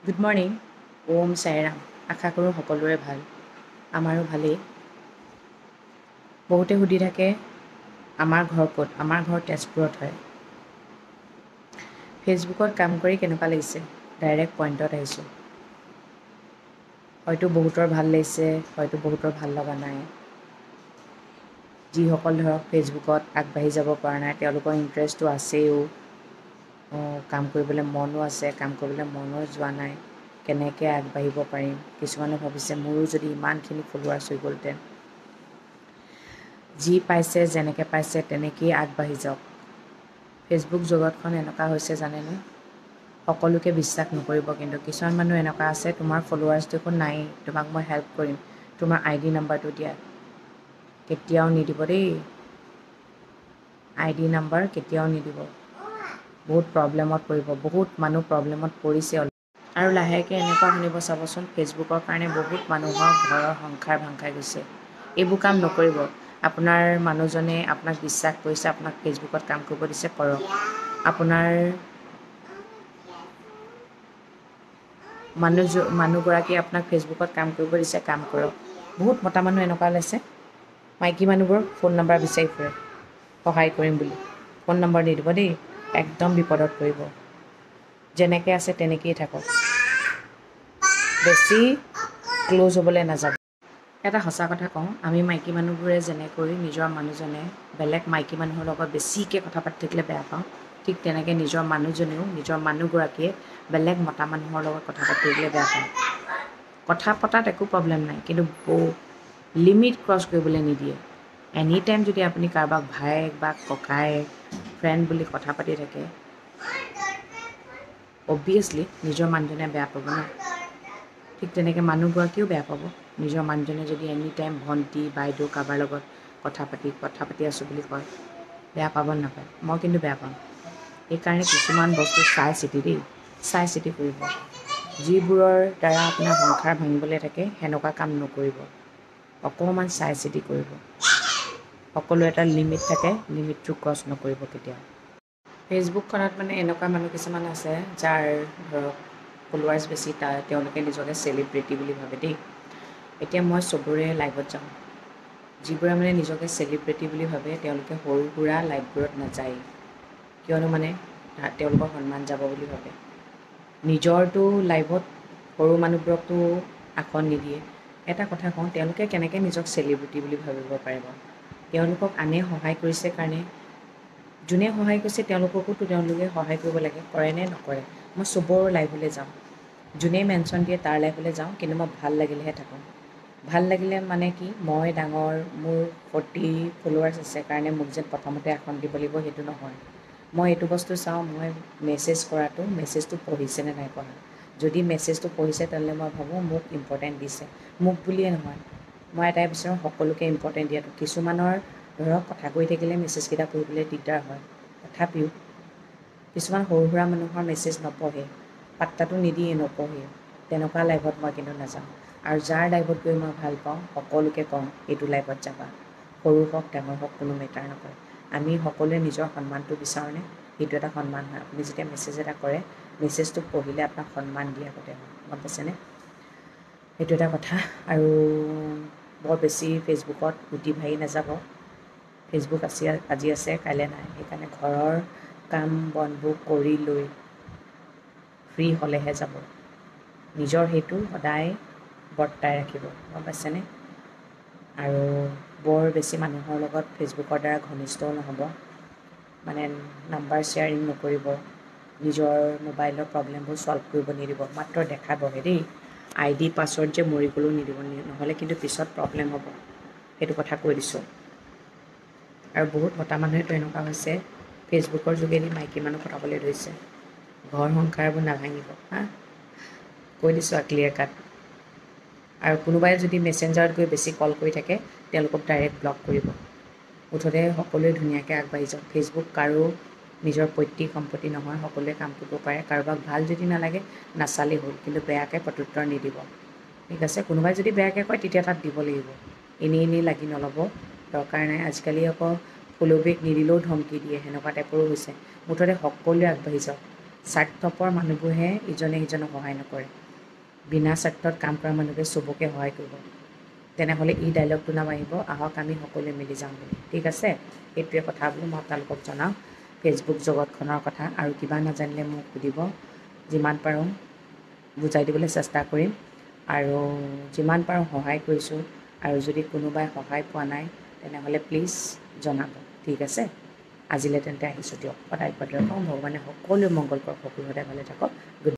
Good morning. ওম চাইৰাম। আশা কৰোঁ সকলোৰে ভাল, আমাৰো ভালেই। বহুতে সুধি থাকে আমাৰ ঘৰ ক'ত। আমাৰ ঘৰ তেজপুৰত হয়। ফেচবুকত কাম কৰি কেনেকুৱা লাগিছে? ডাইৰেক্ট পইণ্টত আহিছোঁ। হয়তো বহুতৰ ভাল লাগিছে, হয়তো বহুতৰ ভাল লগা নাই। যিসকল ধৰক ফেচবুকত আগবাঢ়ি যাব পৰা নাই তেওঁলোকৰ ইণ্টাৰেষ্টটো আছেও, কাম কৰিবলৈ মনো আছে, কাম কৰিবলৈ মনো যোৱা নাই। কেনেকৈ আগবাঢ়িব পাৰিম। কিছুমানে ভাবিছে মোৰো যদি ইমানখিনি ফলোৱাৰ্ছ হৈ গ'লহেঁতেন। যি পাইছে যেনেকৈ পাইছে তেনেকেই আগবাঢ়ি যাওক। ফেচবুক জগতখন এনেকুৱা হৈছে জানেনে, সকলোকে বিশ্বাস নকৰিব, কিন্তু কিছুমান মানুহ এনেকুৱা আছে তোমাৰ ফলোৱাৰ্ছ দেখোন নায়েই, তোমাক মই হেল্প কৰিম, তোমাৰ ID নাম্বাৰটো দিয়া। কেতিয়াও নিদিব দেই, ID নাম্বাৰ কেতিয়াও নিদিব। বহুত প্ৰব্লেমত পৰিব, বহুত মানুহ প্ৰব্লেমত পৰিছে আৰু লাহেকৈ এনেকুৱা শুনিব চাবচোন, ফেচবুকৰ কাৰণে বহুত মানুহৰ ঘৰৰ সংসাৰ ভাং খাই গৈছে। এইবোৰ কাম নকৰিব। আপোনাৰ মানুহজনে আপোনাক বিশ্বাস কৰিছে, আপোনাক ফেচবুকত কাম কৰিব দিছে, কৰক। আপোনাৰ মানুহগৰাকীয়ে আপোনাক ফেচবুকত কাম কৰিব দিছে, কাম কৰক। বহুত মতা মানুহ এনেকুৱা ওলাইছে, মাইকী মানুহবোৰক ফোন নম্বৰ বিচাৰি ফুৰে সহায় কৰিম বুলি। ফোন নম্বৰ নিদিব দেই, একদম বিপদত পৰিব। যেনেকৈ আছে তেনেকেই থাকক, বেছি ক্ল'জ হ'বলৈ নাযাব। এটা সঁচা কথা কওঁ, আমি মাইকী মানুহবোৰে যেনেকৈ নিজৰ মানুহজনে বেলেগ মাইকী মানুহৰ লগত বেছিকৈ কথা পাতি থাকিলে বেয়া পাওঁ, ঠিক তেনেকৈ নিজৰ মানুহজনেও নিজৰ মানুহগৰাকীয়ে বেলেগ মতা মানুহৰ লগত কথা পাতি থাকিলে বেয়া পায়। কথা পতাত একো প্ৰব্লেম নাই, কিন্তু লিমিট ক্ৰছ কৰিবলৈ নিদিয়ে। এনি টাইম যদি আপুনি কাৰোবাক ভায়েক বা ককায়েক, ফ্ৰেণ্ড বুলি কথা পাতি থাকে, অবভিয়াছলি নিজৰ মানুহজনে বেয়া পাব ন। ঠিক তেনেকৈ মানুহগৰাকীয়েও বেয়া পাব, নিজৰ মানুহজনে যদি এনি টাইম ভণ্টি বাইদেউ কাৰোবাৰ লগত কথা পাতি আছোঁ বুলি কয়। বেয়া পাব নাপায়? মই কিন্তু বেয়া পাওঁ। সেইকাৰণে কিছুমান বস্তু চাই চিতি দেই, চাই চিতি কৰিব। যিবোৰৰ দ্বাৰা আপোনাৰ সংসাৰ ভাঙিবলৈ থাকে সেনেকুৱা কাম নকৰিব। অকণমান চাই চিতি কৰিব। সকলো এটা লিমিট থাকে, লিমিটটো ক্ৰছ নকৰিব কেতিয়াও। ফেচবুকখনত মানে এনেকুৱা মানুহ কিছুমান আছে যাৰ ধৰক ফলোৱাৰ্ছ বেছি, তেওঁলোকে নিজকে চেলিব্ৰিটি বুলি ভাবে দেই। এতিয়া মই চবৰে লাইভত যাওঁ। যিবোৰে মানে নিজকে চেলিব্ৰিটি বুলি ভাবে তেওঁলোকে সৰু সুৰা লাইভবোৰত নাযায়। কিয়নো মানে তেওঁলোকৰ সন্মান যাব বুলি ভাবে। নিজৰটো লাইভত সৰু মানুহবোৰকতো আসন নিদিয়ে। এটা কথা কওঁ, তেওঁলোকে কেনেকৈ নিজক চেলিব্ৰিটি বুলি ভাবিব পাৰিব? তেওঁলোকক আনে সহায় কৰিছে কাৰণে, যোনে সহায় কৰিছে তেওঁলোককোতো তেওঁলোকে সহায় কৰিব লাগে, কৰে নে নকৰে? মই চবৰ লাইভলৈ যাওঁ, যোনেই মেনশ্যন দিয়ে তাৰ লাইভলৈ যাওঁ, কিন্তু মই ভাল লাগিলেহে থাকোঁ। ভাল লাগিলে মানে কি, মই ডাঙৰ, মোৰ 40 ফলোৱাৰ্ছ আছে কাৰণে মোক যেন প্ৰথমতে আসন দিব লাগিব সেইটো নহয়। মই এইটো বস্তু চাওঁ, মই মেছেজ কৰাটো, মেছেজটো পঢ়িছেনে নাই পঢ়া। যদি মেছেজটো পঢ়িছে তেনেহ'লে মই ভাবোঁ মোক ইম্পৰ্টেণ্ট দিছে। মোক বুলিয়ে নহয়, মই এটাই বিচাৰোঁ সকলোকে ইম্পৰ্টেণ্ট দিয়াটো। কিছুমানৰ ধৰক কথা কৈ থাকিলে মেছেজকেইটা পঢ়িবলৈ দিগদাৰ হয়। তথাপিও কিছুমান সৰু সুৰা মানুহৰ মেছেজ নপঢ়ে, পাত্তাটো নিদিয়ে, নপঢ়ে। তেনেকুৱা লাইভত মই কিন্তু নাযাওঁ। আৰু যাৰ লাইভত গৈ মই ভাল পাওঁ সকলোকে কওঁ এইটো লাইভত যাবা। সৰু হওক ডাঙৰ হওক কোনো মেটাৰ নকৰে। আমি সকলোৱে নিজৰ সন্মানটো বিচাৰোঁনে? সেইটো এটা সন্মান হয়। আপুনি যেতিয়া মেছেজ এটা কৰে, মেছেজটো পঢ়িলে আপোনাক সন্মান দিয়া আগতে হয়, গম পাইছেনে? সেইটো এটা কথা। আৰু বৰ বেছি ফেচবুকত উটি ভাহি নাযাব। ফেচবুক আজি আছে কাইলৈ নাই। সেইকাৰণে ঘৰৰ কাম বনবোৰ কৰি লৈ ফ্ৰী হ'লেহে যাব। নিজৰ সেইটো সদায় বৰ্তাই ৰাখিব, গম পাইছেনে? আৰু বৰ বেছি মানুহৰ লগত ফেচবুকৰ দ্বাৰা ঘনিষ্ঠও নহ'ব। মানে নাম্বাৰ শ্বেয়াৰিং নকৰিব। নিজৰ মোবাইলৰ প্ৰব্লেমবোৰ ছল্ভ কৰিব নিদিব, মাত্ৰ দেখাবহে দেই। ID পাছৱৰ্ড যে মৰি গ'লেও নিদিব, নহ'লে কিন্তু পিছত প্ৰব্লেম হ'ব। সেইটো কথা কৈ দিছোঁ। আৰু বহুত মতা মানুহেতো এনেকুৱা হৈছে, ফেচবুকৰ যোগেদি মাইকী মানুহ পটাবলৈ ধৰিছে। ঘৰ সংসাৰবোৰ নাভাঙিব হা, কৈ দিছোঁ আৰু ক্লিয়াৰ কাট। আৰু কোনোবাই যদি মেছেঞ্জাৰত গৈ বেছি কল কৰি থাকে তেওঁলোকক ডাইৰেক্ট ব্লক কৰিব। মুঠতে সকলোৱে ধুনীয়াকৈ আগবাঢ়ি যাওক। ফেচবুক কাৰো নিজৰ পৈতৃক সম্পত্তি নহয়, সকলোৱে কাম কৰিব পাৰে। কাৰোবাক ভাল যদি নালাগে নাচালেই হ'ল, কিন্তু বেয়াকৈ প্ৰত্যুত্তৰ নিদিব, ঠিক আছে? কোনোবাই যদি বেয়াকৈ কয় তেতিয়া তাত দিব লাগিব। এনেই লাগি নল'ব, দৰকাৰ নাই। আজিকালি আকৌ ফ'ল' বেক নিদিলেও ধমকি দিয়ে, সেনেকুৱা টাইপৰো হৈছে। মুঠতে সকলোৱে আগবাঢ়ি যাওক। স্বাৰ্থপৰ মানুহবোৰহে ইজনে সিজনক সহায় নকৰে। বিনা স্বাৰ্থত কাম কৰা মানুহবোৰে চবকে সহায় কৰিব। তেনেহ'লে এই ডাইলগটো নাম আহিব, আহক আমি সকলোৱে মিলি যাওঁ বুলি। ঠিক আছে, সেইটোৱে কথা বুলি মই আপোনালোকক জনাওঁ ফেচবুক জগতখনৰ কথা। আৰু কিবা নাজানিলে মোক সুধিব, যিমান পাৰোঁ বুজাই দিবলৈ চেষ্টা কৰিম। আৰু যিমান পাৰোঁ সহায় কৰিছোঁ। আৰু যদি কোনোবাই সহায় পোৱা নাই তেনেহ'লে প্লিজ জনাব। ঠিক আছে, আজিলৈ তেন্তে আহিছোঁ দিয়ক। সদায় ভালদৰে কওঁ, ভগৱানে সকলোৱে মংগল কৰক, সকলো সদায় ভালে থাকক। গুড